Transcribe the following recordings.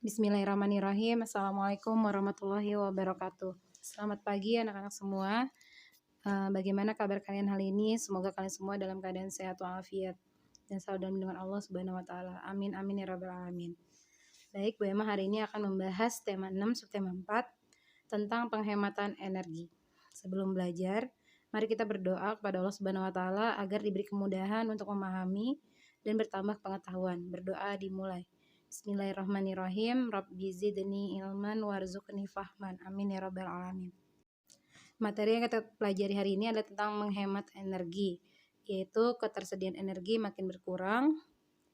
Bismillahirrahmanirrahim. Assalamualaikum warahmatullahi wabarakatuh. Selamat pagi anak-anak semua. Bagaimana kabar kalian hari ini? Semoga kalian semua dalam keadaan sehat walafiat dan selalu dalam lindungan Allah Subhanahu wa taala. Amin amin ya rabbal alamin. Baik, Bu Emma hari ini akan membahas tema 6 subtema 4 tentang penghematan energi. Sebelum belajar, mari kita berdoa kepada Allah Subhanahu wa taala agar diberi kemudahan untuk memahami dan bertambah pengetahuan. Berdoa dimulai. Bismillahirrahmanirrahim. Rabbi zidni ilman warzuqni fahman. Amin ya rabbal alamin. Materi yang kita pelajari hari ini adalah tentang menghemat energi, yaitu ketersediaan energi makin berkurang,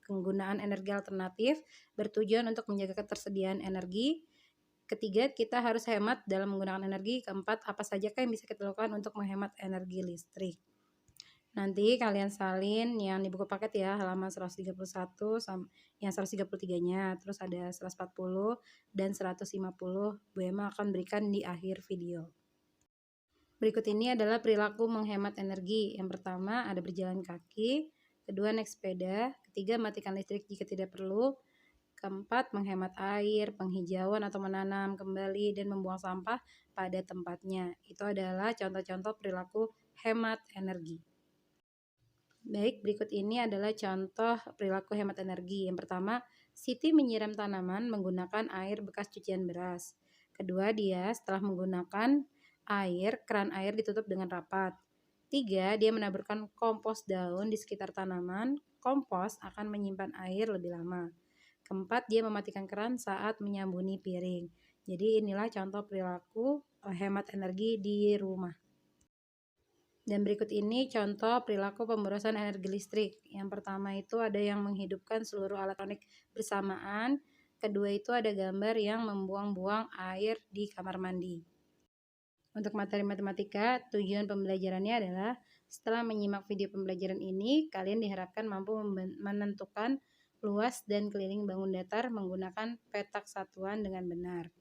penggunaan energi alternatif bertujuan untuk menjaga ketersediaan energi. Ketiga, kita harus hemat dalam menggunakan energi. Keempat, apa sajakah yang bisa kita lakukan untuk menghemat energi listrik. Nanti kalian salin yang di buku paket ya, halaman 131 yang 133-nya, terus ada 140 dan 150 Bu Emma akan berikan di akhir video. Berikut ini adalah perilaku menghemat energi. Yang pertama ada berjalan kaki, kedua naik sepeda, ketiga matikan listrik jika tidak perlu, keempat menghemat air, penghijauan atau menanam kembali dan membuang sampah pada tempatnya. Itu adalah contoh-contoh perilaku hemat energi. Baik, berikut ini adalah contoh perilaku hemat energi. Yang pertama, Siti menyiram tanaman menggunakan air bekas cucian beras. Kedua, dia setelah menggunakan air, keran air ditutup dengan rapat. Tiga, dia menaburkan kompos daun di sekitar tanaman. Kompos akan menyimpan air lebih lama. Keempat, dia mematikan keran saat menyambuni piring. Jadi inilah contoh perilaku hemat energi di rumah. Dan berikut ini contoh perilaku pemborosan energi listrik. Yang pertama itu ada yang menghidupkan seluruh elektronik bersamaan. Kedua itu ada gambar yang membuang-buang air di kamar mandi. Untuk materi matematika, tujuan pembelajarannya adalah setelah menyimak video pembelajaran ini, kalian diharapkan mampu menentukan luas dan keliling bangun datar menggunakan petak satuan dengan benar.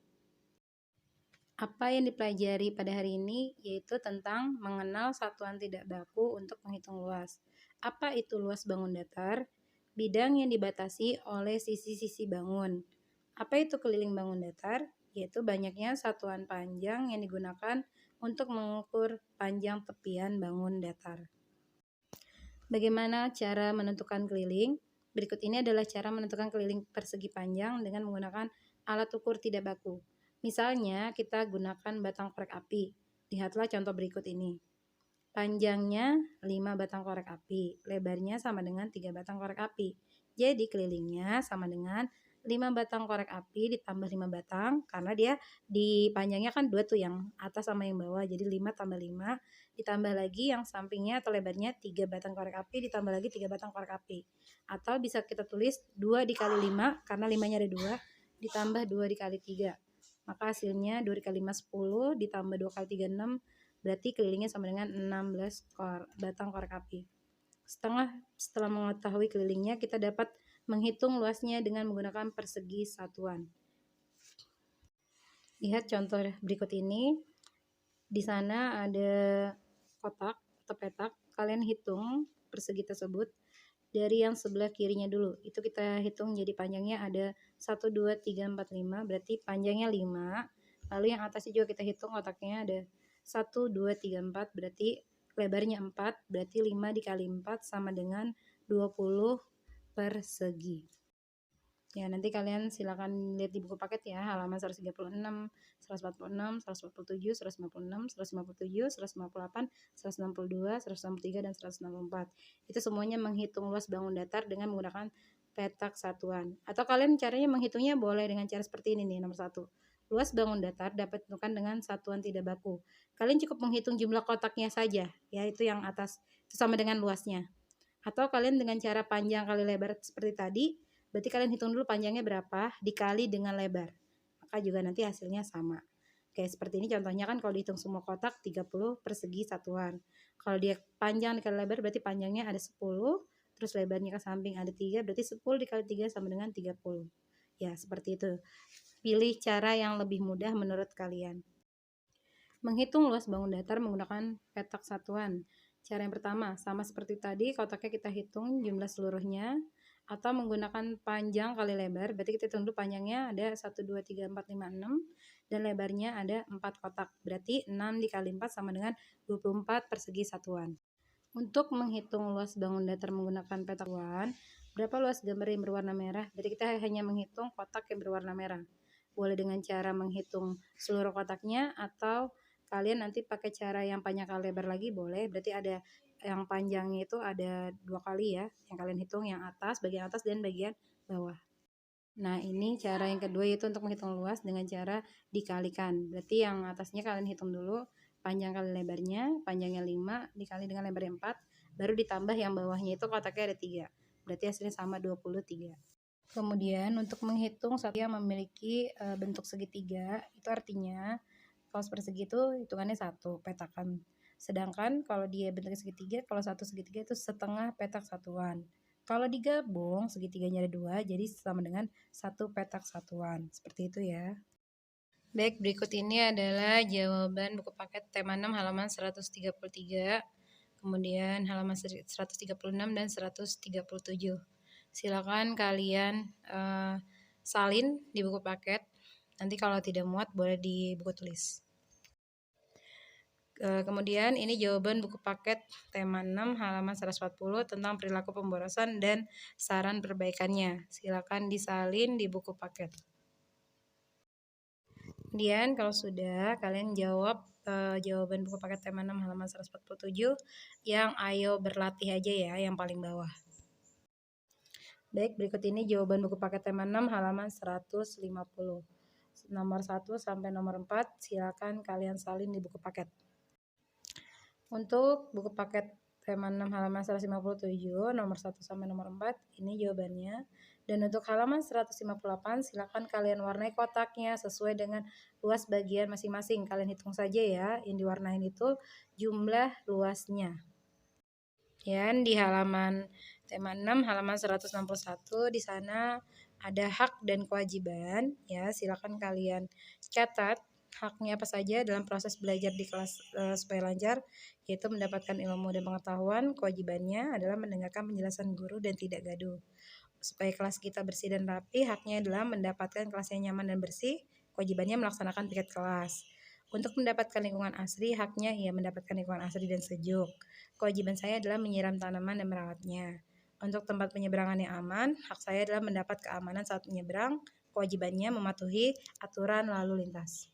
Apa yang dipelajari pada hari ini yaitu tentang mengenal satuan tidak baku untuk menghitung luas. Apa itu luas bangun datar? Bidang yang dibatasi oleh sisi-sisi bangun. Apa itu keliling bangun datar? Yaitu banyaknya satuan panjang yang digunakan untuk mengukur panjang tepian bangun datar. Bagaimana cara menentukan keliling? Berikut ini adalah cara menentukan keliling persegi panjang dengan menggunakan alat ukur tidak baku. Misalnya kita gunakan batang korek api. Lihatlah contoh berikut ini. Panjangnya 5 batang korek api, lebarnya sama dengan 3 batang korek api. Jadi kelilingnya sama dengan 5 batang korek api ditambah 5 batang, karena dia di panjangnya kan 2 tuh, yang atas sama yang bawah. Jadi 5 tambah 5, ditambah lagi yang sampingnya atau lebarnya 3 batang korek api, ditambah lagi 3 batang korek api. Atau bisa kita tulis 2 dikali 5, karena 5-nya ada 2, ditambah 2 dikali 3. Maka hasilnya 2 dikali 5 10, ditambah 2 kali 3 6, berarti kelilingnya sama dengan 16 batang korek api. Setelah mengetahui kelilingnya, kita dapat menghitung luasnya dengan menggunakan persegi satuan. Lihat contoh berikut ini. Di sana ada kotak atau petak. Kalian hitung persegi tersebut dari yang sebelah kirinya dulu. Itu kita hitung jadi panjangnya ada 1, 2, 3, 4, 5. Berarti panjangnya 5. Lalu yang atasnya juga kita hitung kotaknya ada 1, 2, 3, 4. Berarti lebarnya 4. Berarti 5 dikali 4 sama dengan 20 persegi. Ya, nanti kalian silakan lihat di buku paket ya, halaman 136, 146, 147, 156, 157, 158, 162, 163, dan 164. Itu semuanya menghitung luas bangun datar dengan menggunakan petak satuan. Atau kalian caranya menghitungnya boleh dengan cara seperti ini nih, nomor 1. Luas bangun datar dapat ditentukan dengan satuan tidak baku. Kalian cukup menghitung jumlah kotaknya saja, ya, itu yang atas, itu sama dengan luasnya. Atau kalian dengan cara panjang kali lebar seperti tadi, berarti kalian hitung dulu panjangnya berapa dikali dengan lebar. Maka juga nanti hasilnya sama. Oke, seperti ini contohnya kan kalau dihitung semua kotak 30 persegi satuan. Kalau dia panjang dikali lebar berarti panjangnya ada 10, terus lebarnya ke samping ada 3, berarti 10 dikali 3 sama dengan 30. Ya, seperti itu. Pilih cara yang lebih mudah menurut kalian. Menghitung luas bangun datar menggunakan petak satuan. Cara yang pertama, sama seperti tadi, kotaknya kita hitung jumlah seluruhnya. atau menggunakan panjang kali lebar. Berarti kita hitung dulu panjangnya ada 1, 2, 3, 4, 5, 6 dan lebarnya ada 4 kotak. Berarti 6 dikali 4 sama dengan 24 persegi satuan. Untuk menghitung luas bangun datar menggunakan peta satuan, berapa luas gambar yang berwarna merah? Berarti kita hanya menghitung kotak yang berwarna merah. Boleh dengan cara menghitung seluruh kotaknya atau kalian nanti pakai cara yang panjang kali lebar lagi boleh. Berarti ada yang panjangnya itu ada 2 kali ya, yang kalian hitung yang bagian atas dan bagian bawah. Nah, ini cara yang kedua yaitu untuk menghitung luas dengan cara dikalikan. Berarti yang atasnya kalian hitung dulu panjang kali lebarnya, panjangnya 5 dikali dengan lebarnya 4, baru ditambah yang bawahnya itu kotaknya ada 3. Berarti hasilnya sama 23. Kemudian untuk menghitung satu yang memiliki bentuk segitiga, itu artinya kalau persegi itu hitungannya 1 petakan. Sedangkan kalau dia bentuknya segitiga, kalau satu segitiga itu setengah petak satuan. Kalau digabung segitiganya ada 2, jadi sama dengan 1 petak satuan. Seperti itu ya. Baik, berikut ini adalah jawaban buku paket tema 6 halaman 133, kemudian halaman 136 dan 137. Silakan kalian salin di buku paket. Nanti kalau tidak muat boleh di buku tulis. Kemudian ini jawaban buku paket tema 6 halaman 140 tentang perilaku pemborosan dan saran perbaikannya. Silakan disalin di buku paket. Kemudian kalau sudah kalian jawab jawaban buku paket tema 6 halaman 147 yang ayo berlatih aja ya, yang paling bawah. Baik, berikut ini jawaban buku paket tema 6 halaman 150. Nomor 1 sampai nomor 4 silakan kalian salin di buku paket. Untuk buku paket tema 6 halaman 157 nomor 1 sampai nomor 4 ini jawabannya. Dan untuk halaman 158 silakan kalian warnai kotaknya sesuai dengan luas bagian masing-masing. Kalian hitung saja ya, yang diwarnain itu jumlah luasnya. Dan di halaman tema 6 halaman 161 di sana ada hak dan kewajiban ya, silakan kalian catat haknya apa saja dalam proses belajar di kelas supaya lancar, yaitu mendapatkan ilmu dan pengetahuan. Kewajibannya adalah mendengarkan penjelasan guru dan tidak gaduh. Supaya kelas kita bersih dan rapi, haknya adalah mendapatkan kelas yang nyaman dan bersih. Kewajibannya melaksanakan piket kelas. Untuk mendapatkan lingkungan asri, haknya ia mendapatkan lingkungan asri dan sejuk. Kewajiban saya adalah menyiram tanaman dan merawatnya. Untuk tempat penyeberangan yang aman, hak saya adalah mendapat keamanan saat menyeberang. Kewajibannya mematuhi aturan lalu lintas.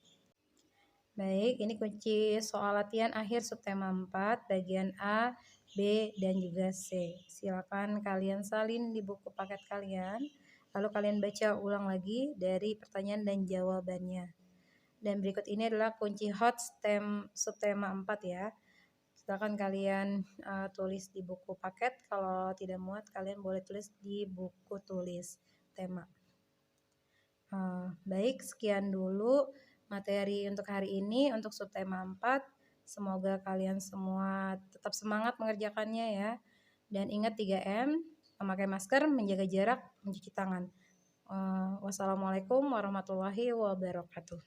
Baik, ini kunci soal latihan akhir subtema 4 bagian A, B, dan juga C. Silakan kalian salin di buku paket kalian, lalu kalian baca ulang lagi dari pertanyaan dan jawabannya. Dan berikut ini adalah kunci hot subtema 4 ya. Silakan kalian tulis di buku paket, kalau tidak muat kalian boleh tulis di buku tulis tema. Baik, sekian dulu materi untuk hari ini untuk subtema 4. Semoga kalian semua tetap semangat mengerjakannya ya. Dan ingat 3M, memakai masker, menjaga jarak, mencuci tangan. Wassalamualaikum warahmatullahi wabarakatuh.